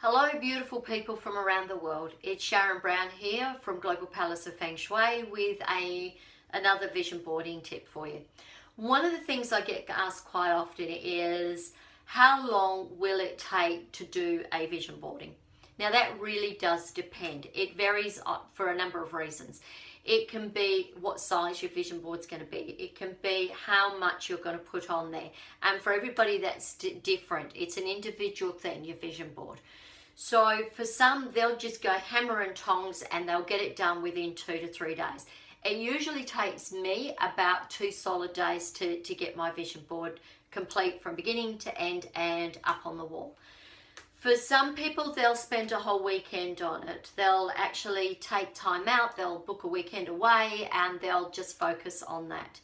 Hello beautiful people from around the world. It's Sharon Brown here from Global Palace of Feng Shui with another vision boarding tip for you. One of the things I get asked quite often is how long will it take to do a vision boarding? Now that really does depend. It varies for a number of reasons. It can be what size your vision board's going to be. It can be how much you're going to put on there. And for everybody that's different. It's an individual thing, your vision board. So for some, they'll just go hammer and tongs and they'll get it done within 2 to 3 days. It usually takes me about 2 solid days to get my vision board complete from beginning to end and up on the wall. For some people, they'll spend a whole weekend on it. They'll actually take time out, they'll book a weekend away and they'll just focus on that.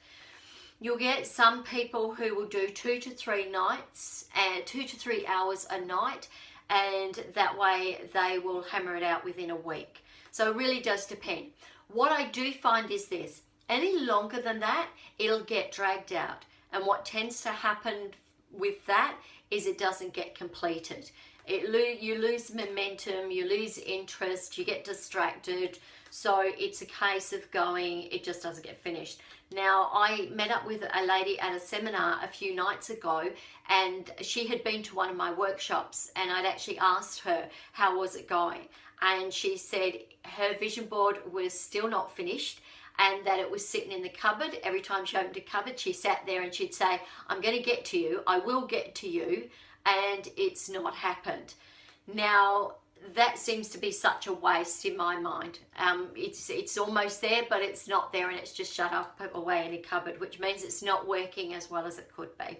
You'll get some people who will do 2 to 3 nights and 2 to 3 hours a night, and that way they will hammer it out within a week. So it really does depend. What I do find is this: any longer than that, it'll get dragged out. And what tends to happen with that is it doesn't get completed. You lose momentum, you lose interest, you get distracted. So it's a case of going, it just doesn't get finished. Now, I met up with a lady at a seminar a few nights ago, and she had been to one of my workshops, and I'd actually asked her, how was it going? And she said her vision board was still not finished, and that it was sitting in the cupboard. Every time she opened a cupboard, she sat there and she'd say, I'm going to get to you, I will get to you, and it's not happened. Now, that seems to be such a waste in my mind. It's almost there, but it's not there, and it's just shut up away in a cupboard, which means it's not working as well as it could be.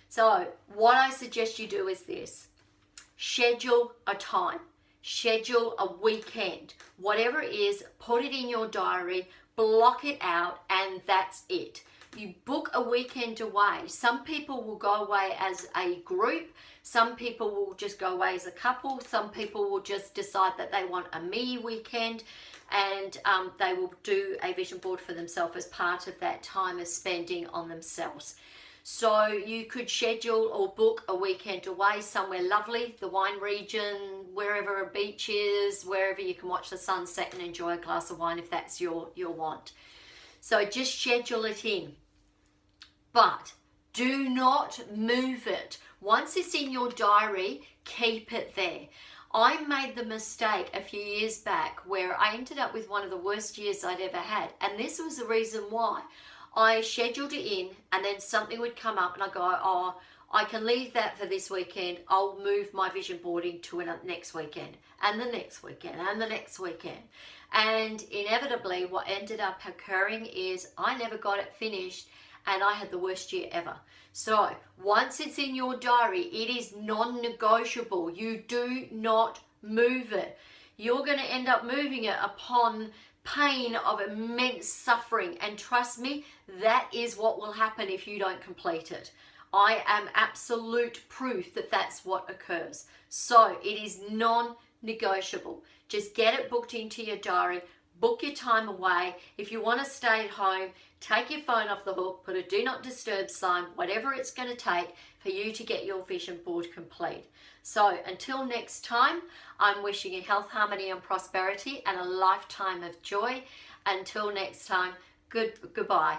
So what I suggest you do is this: schedule a time, schedule a weekend, whatever it is, put it in your diary, block it out, and that's it. You book a weekend away. Some people will go away as a group. Some people will just go away as a couple. Some people will just decide that they want a me weekend, and they will do a vision board for themselves as part of that time of spending on themselves. So you could schedule or book a weekend away somewhere lovely, the wine region, wherever a beach is, wherever you can watch the sunset and enjoy a glass of wine if that's your want. So just schedule it in. But do not move it. Once it's in your diary, keep it there. I made the mistake a few years back where I ended up with one of the worst years I'd ever had. And this was the reason why. I scheduled it in, and then something would come up and I go, oh, I can leave that for this weekend. I'll move my vision boarding to next weekend, and the next weekend, and the next weekend. And inevitably what ended up occurring is I never got it finished, and I had the worst year ever. So once it's in your diary, it is non-negotiable. You do not move it. You're going to end up moving it upon pain of immense suffering. And trust me, that is what will happen if you don't complete it. I am absolute proof that that's what occurs. So it is non-negotiable. Just get it booked into your diary. Book your time away. If you want to stay at home, take your phone off the hook, put a do not disturb sign, whatever it's going to take for you to get your vision board complete. So until next time, I'm wishing you health, harmony and prosperity and a lifetime of joy. Until next time, goodbye.